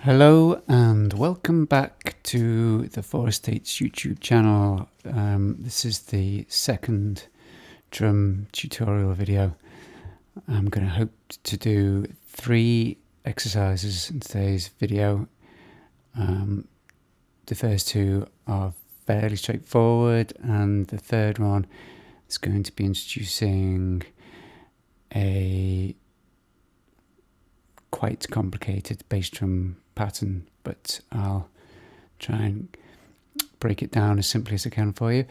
Hello and welcome back to the Four Estates YouTube channel. This is the second drum tutorial video. I'm going to hope to do 3 exercises in today's video. The first 2 are fairly straightforward, and the third one is going to be introducing a quite complicated bass drum pattern, but I'll try and break it down as simply as I can for you.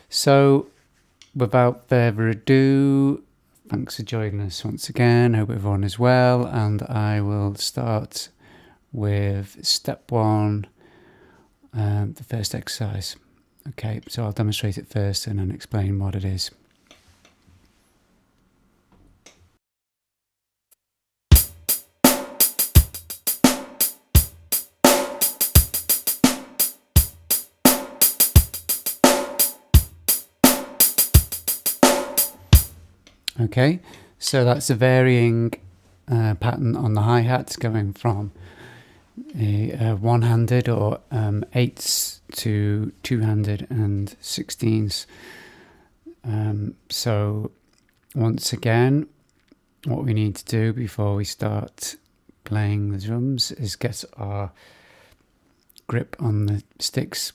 So without further ado, thanks for joining us once again. Hope everyone is well, and I will start with step 1, the first exercise. Okay, so I'll demonstrate it first and then explain what it is. Okay, so that's a varying pattern on the hi-hat, going from a one-handed or 8s to two-handed and 16s. So once again, what we need to do before we start playing the drums is get our grip on the sticks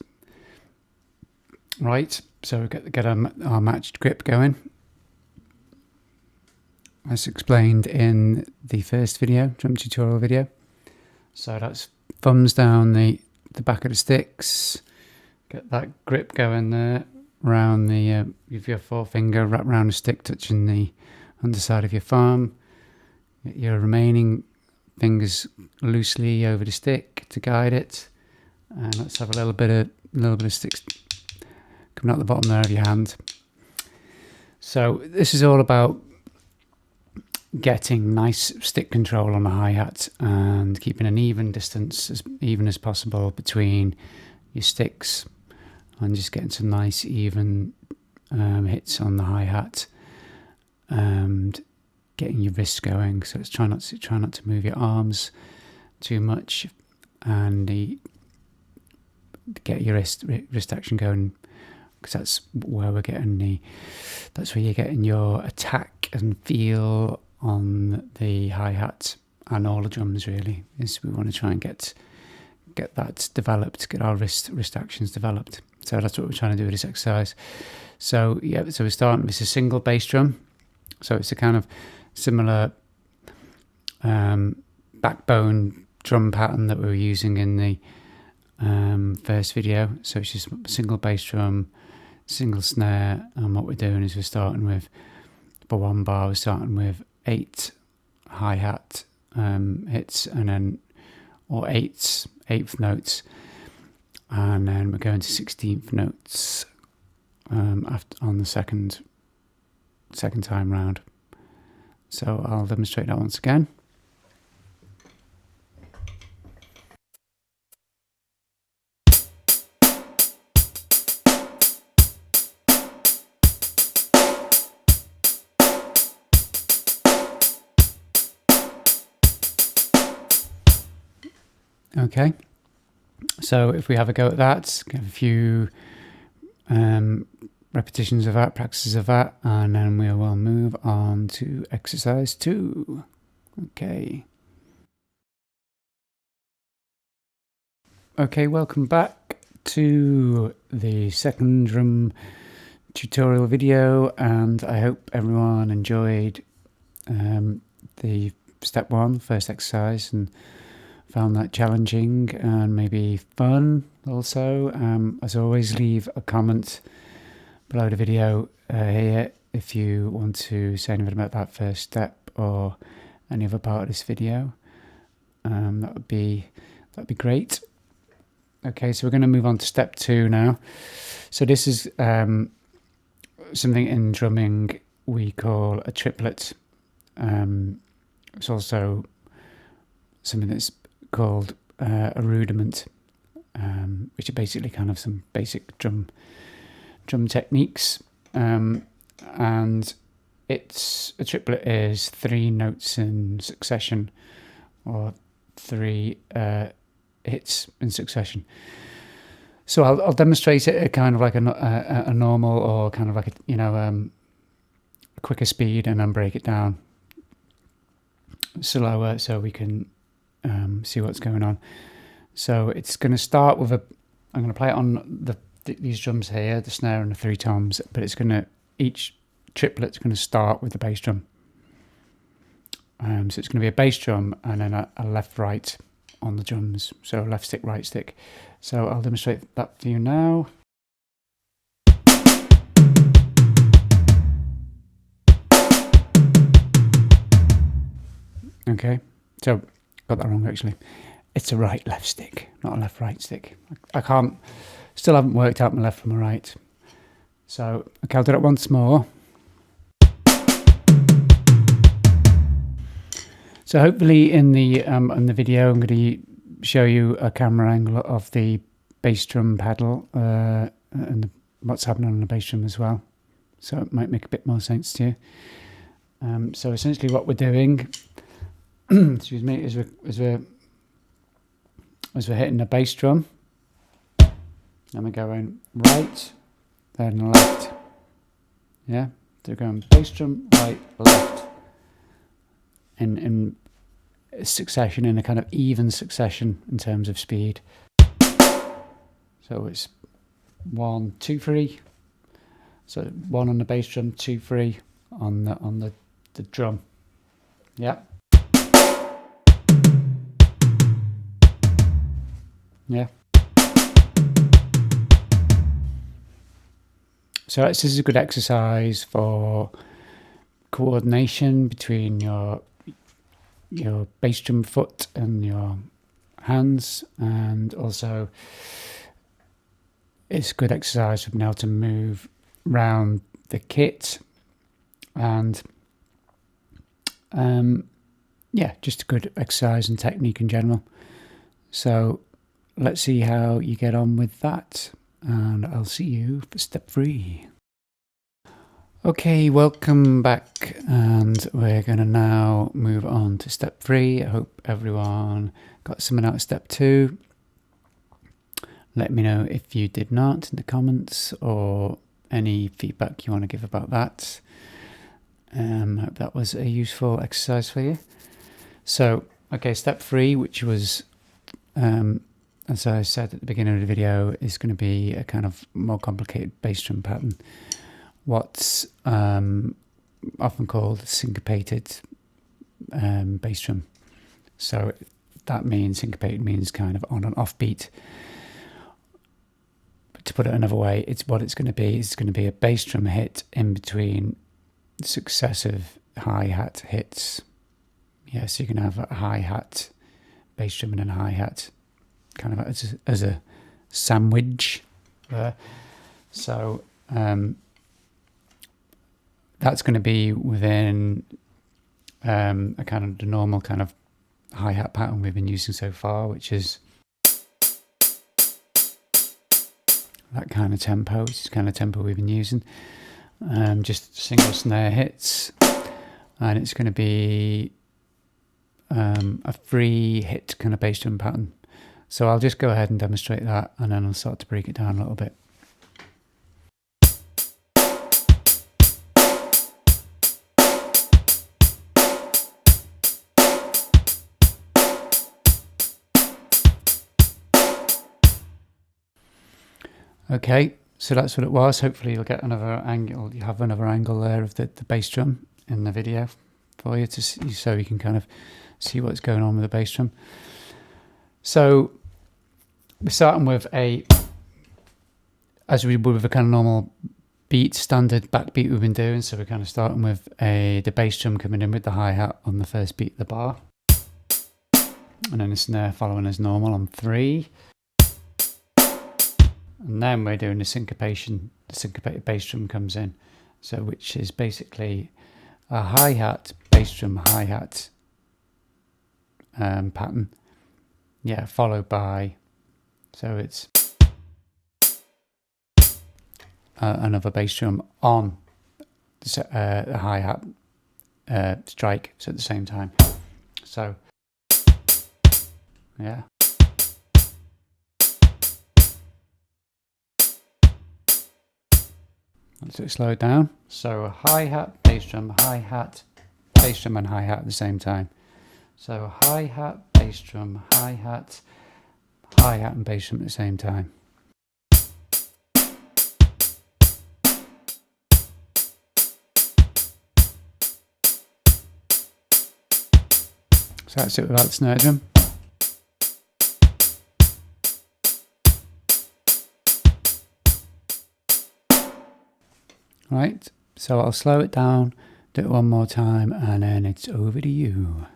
right. So get our matched grip going, as explained in the first video, drum tutorial video. So that's thumbs down the back of the sticks, get that grip going there, round the with your forefinger, wrap around the stick, touching the underside of your thumb. Get your remaining fingers loosely over the stick to guide it, and let's have a little bit of sticks coming out the bottom there of your hand. So this is all about getting nice stick control on the hi-hat and keeping an even distance, as even as possible, between your sticks, and just getting some nice even hits on the hi-hat and getting your wrists going. So it's try not to move your arms too much, and get your wrist action going, because that's where you're getting your attack and feel on the hi-hat and all the drums. Really, is we want to try and get that developed, get our wrist actions developed. So that's what we're trying to do with this exercise. So yeah, so we're starting with a single bass drum. So it's a kind of similar backbone drum pattern that we were using in the first video. So it's just a single bass drum, single snare, and what we're doing is we're starting with, for one bar, we're starting with 8 hi-hat hits, and then, or eighth notes, and then we're going to 16th notes after, on the second time round. So I'll demonstrate that once again. Okay, so if we have a go at that, get a few repetitions of that, practices of that, and then we will move on to exercise 2. Okay. Okay, welcome back to the second drum tutorial video, and I hope everyone enjoyed the step 1, first exercise, and found that challenging and maybe fun also. As always, leave a comment below the video here if you want to say anything about that first step or any other part of this video. That would be great. Okay, so we're going to move on to step 2 now. So this is something in drumming we call a triplet. It's also something that's called a rudiment, which are basically kind of some basic drum techniques, and it's a triplet is 3 notes in succession, or 3 hits in succession. So I'll demonstrate it at kind of like a normal, or kind of like a quicker speed, and then break it down slower so we can see what's going on. So it's going to start with I'm going to play it on these drums here, the snare and the 3 toms, but each triplet's going to start with the bass drum. So it's going to be a bass drum and then a left-right on the drums, so left stick, right stick. So I'll demonstrate that for you now. Okay, so got that wrong actually. It's a right left stick, not a left right stick. Still haven't worked out my left from my right. So okay, I'll do it once more. So hopefully in the video I'm going to show you a camera angle of the bass drum pedal and what's happening on the bass drum as well. So it might make a bit more sense to you. So essentially what we're doing, excuse me, is we're hitting the bass drum. Then we're going right, then left. Yeah, so we're going bass drum, right, left. In succession, in a kind of even succession in terms of speed. So it's 1, 2, 3. So 1 on the bass drum, 2, 3 on the drum. Yeah. Yeah. So this is a good exercise for coordination between your bass drum foot and your hands, and also it's good exercise for being able to move around the kit, and yeah, just a good exercise and technique in general. So let's see how you get on with that, and I'll see you for step 3. Okay, welcome back, and we're going to now move on to step 3. I hope everyone got something out of step 2. Let me know if you did not in the comments, or any feedback you want to give about that. Hope that was a useful exercise for you. So, okay, step 3, which was, as I said at the beginning of the video, is going to be a kind of more complicated bass drum pattern. What's often called syncopated bass drum. So that means, syncopated means kind of on and off beat. But to put it another way, what it's going to be is going to be a bass drum hit in between successive hi-hat hits. Yeah, so you can have a hi-hat, bass drum and a hi-hat, kind of as a sandwich there. So that's going to be within a kind of the normal kind of hi-hat pattern we've been using so far, which is that kind of tempo, which is the kind of tempo we've been using. Just single snare hits, and it's going to be a 3 hit kind of bass drum pattern. So I'll just go ahead and demonstrate that, and then I'll start to break it down a little bit. Okay, so that's what it was. Hopefully you'll get another angle. You have another angle there of the bass drum in the video for you to see, so you can kind of see what's going on with the bass drum. So we're starting with as we would with a kind of normal beat, standard backbeat we've been doing. So we're kind of starting with the bass drum coming in with the hi-hat on the first beat of the bar, and then the snare following as normal on 3. And then we're doing the syncopation. The syncopated bass drum comes in, so which is basically a hi-hat, bass drum, hi-hat pattern. Yeah, followed by, so it's another bass drum on the hi-hat strike, so at the same time. So Yeah. Let's slow it down. So hi-hat, bass drum, hi-hat, bass drum and hi-hat at the same time. So hi-hat, bass drum, hi-hat, hi-hat and bass drum at the same time. So that's it without the snare drum. Right, so I'll slow it down, do it one more time, and then it's over to you.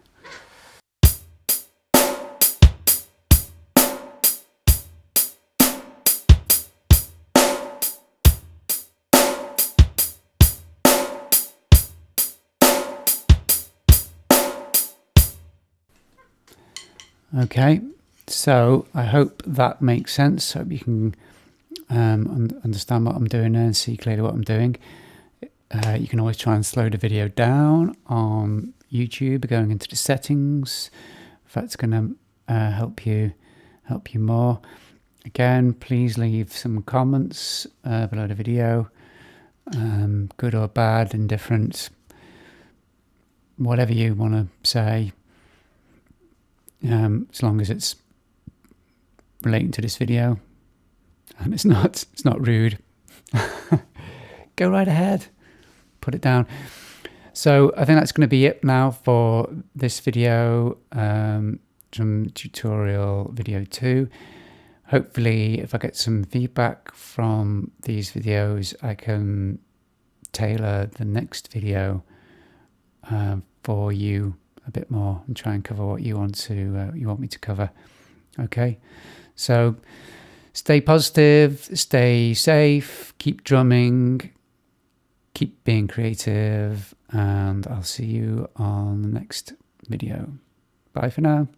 Okay, so I hope that makes sense. Hope you can understand what I'm doing there and see clearly what I'm doing. You can always try and slow the video down on YouTube, going into the settings. If that's going to help you more. Again, please leave some comments below the video, good or bad, indifferent, whatever you want to say, as long as it's relating to this video and it's not rude. Go right ahead, put it down. So I think that's going to be it now for this video, drum tutorial video 2. Hopefully, if I get some feedback from these videos, I can tailor the next video for you a bit more and try and cover what you want me to cover. Okay, so stay positive, stay safe, keep drumming, keep being creative, and I'll see you on the next video. Bye for now.